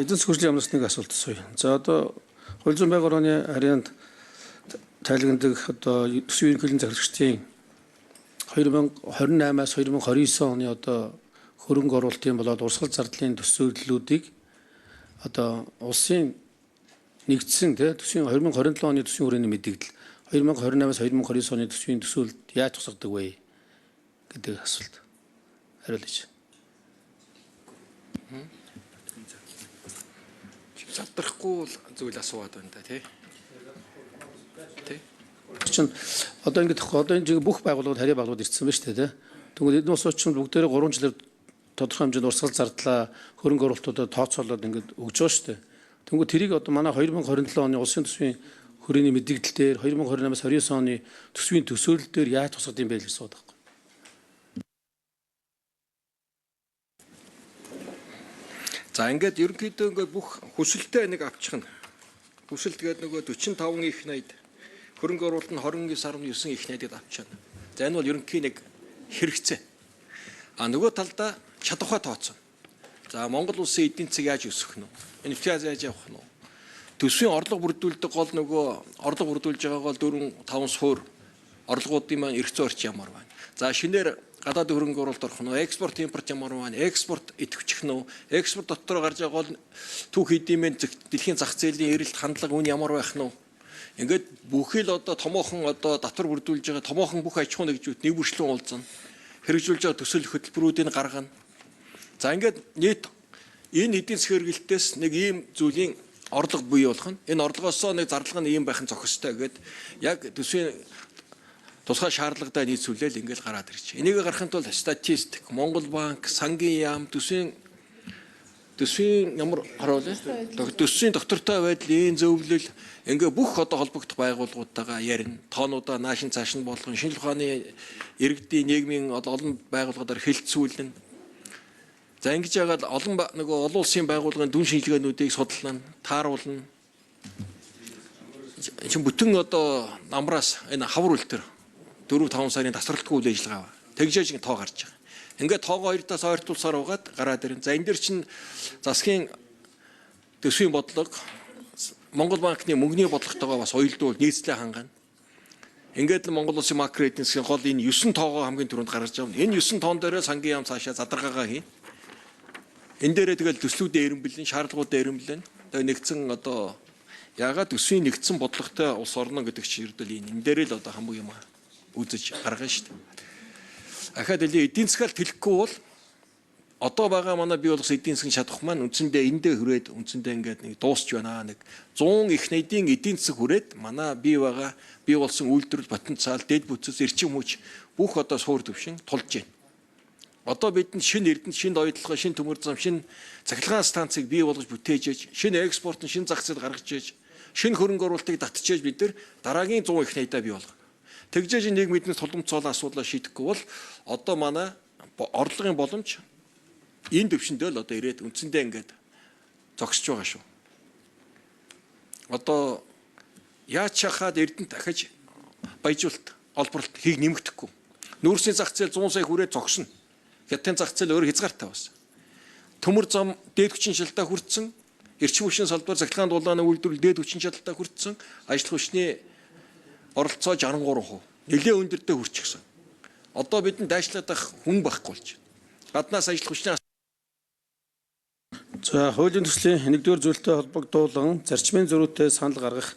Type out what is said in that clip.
Эзэн засгийн амнаас нэг асуулт асууя. За одоо хууль зүйн байгаль орны харьяанд тайлгнадаг одоо төсвийн ерөнхийлөгчийн захирагчдын 2028-аас 2029 оны одоо хөрөнгө оруулалтын болоод урсгал зардлын төсвөллүүдийг одоо улсын нэгдсэн төсвийн 2027 оны төсвийн хүрээний мэдээлэл 2028-аас 2029 оны төсвийн төсвөлд яаж тусгадаг вэ гэдэг асуулт хариулъя. Задрахгүй зүйл асууад байна да тий. Чин одоо ингэ тахгүй одоо энэ бүх байгууллагууд харьяа байгууллагууд ирсэн байна шүү дээ тий. Тэгвэл эдгээр улсууд чинь бүгдээрээ 3 жилээр тодорхой хэмжээнд урсгал зардлаа хөрөнгө оруулалтуудаа тооцоолоод ингэ өгж байгаа шүү дээ. Тэгвэл тэрийг одоо манай 2027 оны улсын төсвийн хүрээний мэдээлэл дээр 2028-аас 29 оны төсвийн төсөөлөл дээр яаж тусгад юм бэ гэж асуудаг. За ингээд ерөнхийдөө ингээд бүх хүсэлтээ нэг авчихна. Хүсэлт гэдэг нөгөө 45 их 80 хөрөнгө оруулалт нь 29.9 их 80-д авчихна. За энэ бол ерөнхий нэг хэрэгцээ. А нөгөө талдаа чадвараа тооцно. За Монгол улсын эдийн засаг яаж өсөх нь вэ? Инфляц яаж явах нь вэ? Төсвийн орлого бүрдүүлдэг гол нөгөө орлого бүрдүүлж байгаа гол 4-5 суур орлогуудын маань эрх зүйн орчин ямар байна. За шинээр гадаад хөрөнгө оруулалт орох нь, экспорт импорт ямар байна, экспорт идэвхжих нь, экспорт дотор гарч байгаа гол түүх эдийн дэлхийн зах зээлийн эрэлт хандлага үн ямар байх нь. Ингээд бүхий л одоо томоохон одоо татвар бүрдүүлж байгаа томоохон бүх аж ахуй нэгжүүд нэг бүрчлэн уулзна. Хэрэгжүүлж байгаа төсөл хөтөлбөрүүдийг гаргана. За ингээд нийт энэ эдийн засгийн хэрэглэлтээс нэг ийм зүйлийн орлого бий болох нь. Энэ орлогоосоо нэг зарлага нь ийм байх нь зохистой гэдэг яг төсвийн тусгай шаардлагатай нийцүүлэл ингээл гараад ирж. Энийг гаргахын тулд статистик, Монгол банк, сангийн яам, төсвийн ямар харуулъя? Төсвийн доктортой байдлын зөвлөл ингээ бүх одоо холбогдох байгууллагуудтайгаа ярина. Тоонуудаа наашин цаашин болгон шинжлэх ухааны иргэдийн нийгмийн олон байгууллагуудаар хэлэлцүүлнэ. За ингэж яагаад олон улсын байгууллагын дүн шинжилгээнүүдийг судална, тааруулна. Чин бүтэн одоо намраас энэ хавар үлтэр 4-5 сарын тасралтгүй үйл ажиллагаа. Тэгжээж тоо гарч байгаа. Ингээд тоогоо хоёртаас ойртуулсаар угаад гараад ирэн. За энэ дэр чинь засгийн төсвийн бодлого Монгол банкны мөнгөний бодлоготойгоо бас уялдуул нийцлээ хангана. Ингээд л Монгол улсын макро эдийн засгийн гол энэ 9 тоогоо хамгийн түрүүнд гаргаж байгаа. Энэ 9 тоон дээрээ сангийн яам цаашаа задаргаагаа хийн. Энэ дээрээ тэгэл төслүүдээ эренбэлэн, шаардлагуудаа эренбэлэн. Тэгээ нэгдсэн одоо яагаад төсвийн нэгдсэн бодлоготой улс орно гэдэг чинь ердөө энэ дээрээ л одоо хамгийн юм үзэж гаргана шүү дээ. Ахаад эдийн засгаар тэлэхгүй бол одоо байгаа манай бий болгосон эдийн засгийн чадах маань үндсэндээ эндээ хүрээд үндсэндээ ингээд нэг дуусч байна. Нэг 100 их найдын эдийн засаг хүрээд манай бий болсон үйлдвэрлэл потенциал, дэд бүтцэс, эрчим хүч бүх одоо суур төвшин тулж байна. Одоо бидэнд шинэ эрдэнэ, шинэ оюутлага, шинэ төмөр зам, шинэ цахилгаан станцыг бий болгож бүтээж ээж, шинэ экспорт, шинэ зах зээл гаргаж ээж, шинэ хөрөнгө оруулалтыг татчихээж бид нар дараагийн 100 их найдаа бий болгоно. Тэгжээж нэг мэднэ тулгымцоолоо асуудлаа шийдэхгүй бол одоо манай орлогын боломж энэ төвшөндөө л одоо ирээд үндсэндээ ингээд зогсож байгаа шүү. Одоо яаж чахаад эрдэнэ дахиж баяжуулалт, олборлолт хийг нэмэгдэхгүй. Нүүрсийн зах зээл 100 сая хүрээд зогсно. Хятадын зах зээл өөр хязгаартай байна. Төмөр зам дээд хүчин шалтаа хүртсэн, эрчим хүчний салбар цахилгаан дулааны үйлдвэрлэл дээд хүчин шалтаа хүртсэн, ажил хүчний оролцоо 63%. Нэлээд өндөртэй хүрчихсэн. Одоо бидэнд дайшлаад авах хүн байхгүй болж байна. Гаднаас ажил хүчний За хуулийн төслийн 1-р зүйлтэй холбогдуулан зарчмын зөрүүтэй санал гаргах